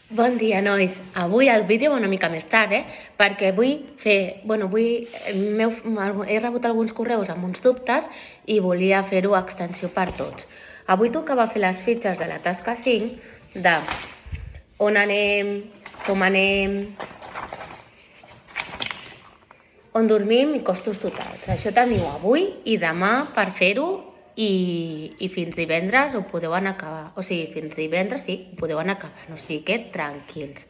Bon dia, nois. Avui el vídeo va una mica més tard, perquè he rebut alguns correus amb uns dubtes i volia fer-ho a extensió per tots. Avui tocava fer les fitxes de la tasca 5 de on anem, com anem, on dormim i costos totals. Això teniu avui i demà per fer-ho i fins divendres ho podeu anar acabant. O sigui, fins divendres sí, ho podeu anar acabant. O sigui que tranquils.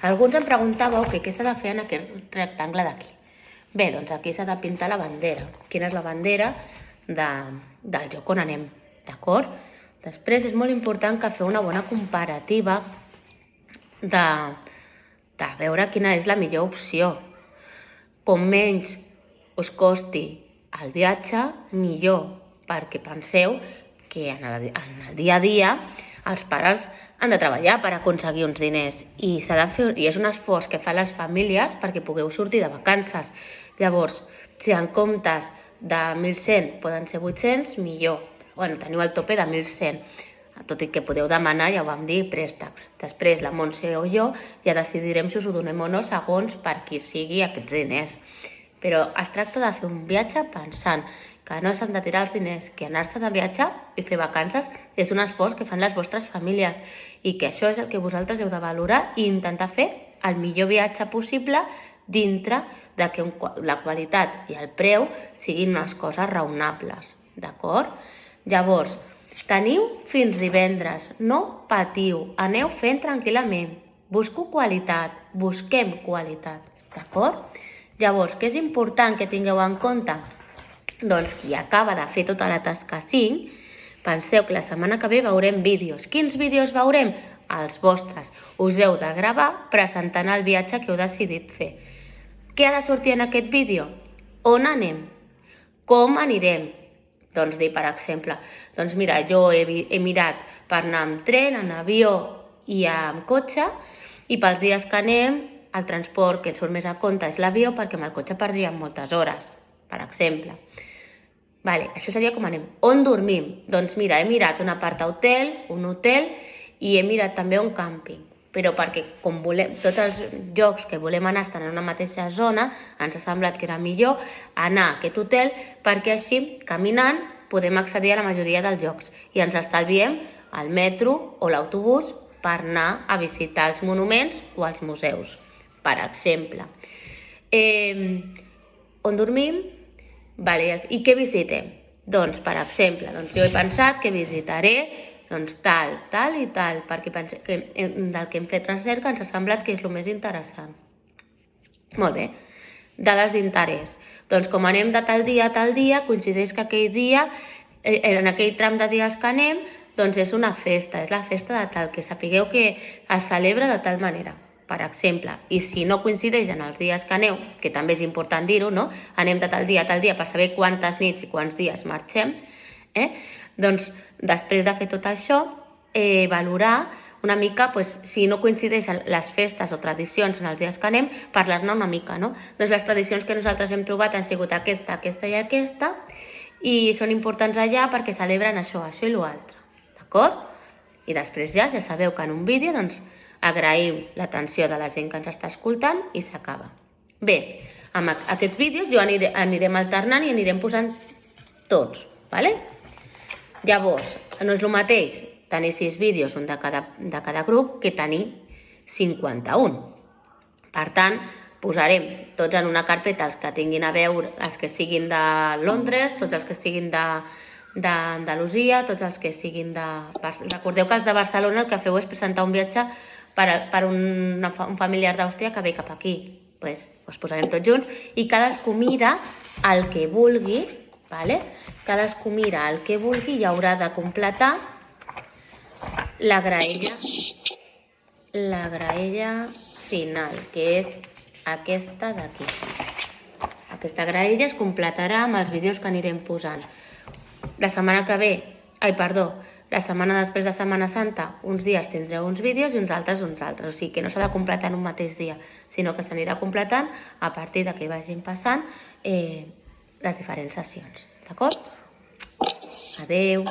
Alguns em preguntàveu què s'ha de fer en aquest rectangle d'aquí. Bé, doncs aquí s'ha de pintar la bandera. Quina és la bandera del lloc on anem, d'acord? Després és molt important que feu una bona comparativa de veure quina és la millor opció. Com menys us costi el viatge, millor, perquè penseu que en el dia a dia els pares han de treballar per aconseguir uns diners i s'ha de fer, i és un esforç que fan les famílies perquè pugueu sortir de vacances. Llavors, si en comptes de 1.100 poden ser 800, millor. Bueno, teniu el tope de 1.100, tot i que podeu demanar, ja ho vam dir, préstecs. Després la Montse o jo ja decidirem si us ho donem o no segons per qui sigui aquests diners. Però es tracta de fer un viatge pensant que no s'han de tirar els diners, que anar-se de viatge i fer vacances és un esforç que fan les vostres famílies i que això és el que vosaltres heu de valorar i intentar fer el millor viatge possible dintre de que la qualitat i el preu siguin unes coses raonables, d'acord? Llavors, teniu fins divendres, no patiu, aneu fent tranquil·lament, busquem qualitat, d'acord? Llavors, què és important que tingueu en compte? Doncs qui acaba de fer tota la tasca 5, penseu que la setmana que ve veurem vídeos. Quins vídeos veurem? Els vostres. Us heu de gravar presentant el viatge que heu decidit fer. Què ha de sortir en aquest vídeo? On anem? Com anirem? Doncs dir, per exemple, doncs mira, jo he mirat per anar amb tren, en avió i amb cotxe, i pels dies que anem, el transport que surt més a compte és l'avió, perquè amb el cotxe perdríem moltes hores, per exemple. Vale, això seria com anem. On dormim? Doncs mira, he mirat una part a hotel, un hotel, i he mirat també un càmping. Però perquè com tots els llocs que volem anar estan en una mateixa zona, ens ha semblat que era millor anar a aquest hotel perquè així, caminant, podem accedir a la majoria dels llocs i ens estalviem el metro o l'autobús per anar a visitar els monuments o els museus, per exemple. On dormim? Vale, i què visitem? Doncs, per exemple, jo he pensat que visitaré tal i tal, perquè del que hem fet recerca ens ha semblat que és el més interessant. Molt bé, dades d'interès. Doncs com anem de tal dia a tal dia, coincideix que aquell dia, en aquell tram de dies que anem, doncs és una festa, és la festa de tal, que sapigueu que es celebra de tal manera. Per exemple, i si no coincideix en els dies que aneu, que també és important dir-ho, no? Anem de tal dia a tal dia per saber quantes nits i quants dies marxem, doncs després de fer tot això, valorar una mica, si no coincideixen les festes o tradicions en els dies que anem, parlar-ne una mica, no? Doncs les tradicions que nosaltres hem trobat han sigut aquesta i aquesta, i són importants allà perquè celebren això i l'altre, d'acord? I després ja sabeu que en un vídeo, doncs, agraïm l'atenció de la gent que ens està escoltant i s'acaba. Bé, amb aquests vídeos jo anirem alternant i anirem posant tots, d'acord? Llavors, no és el mateix tenir 6 vídeos, un de cada grup, que tenir 51. Per tant, posarem tots en una carpeta els que tinguin a veure, els que siguin de Londres, tots els que siguin d'Andalusia, tots els que siguin de... Recordeu que els de Barcelona el que feu és presentar un viatge per un familiar d'Àustria que ve cap aquí. Doncs els posarem tots junts i cadascú mira el que vulgui, cadascú mira el que vulgui i haurà de completar la graella final, que és aquesta d'aquí. Aquesta graella es completarà amb els vídeos que anirem posant. La setmana després de Setmana Santa, uns dies tindreu uns vídeos i uns altres uns altres. O sigui que no s'ha de completar en un mateix dia, sinó que s'anirà completant a partir de que vagin passant les diferents sessions. D'acord? Adeu!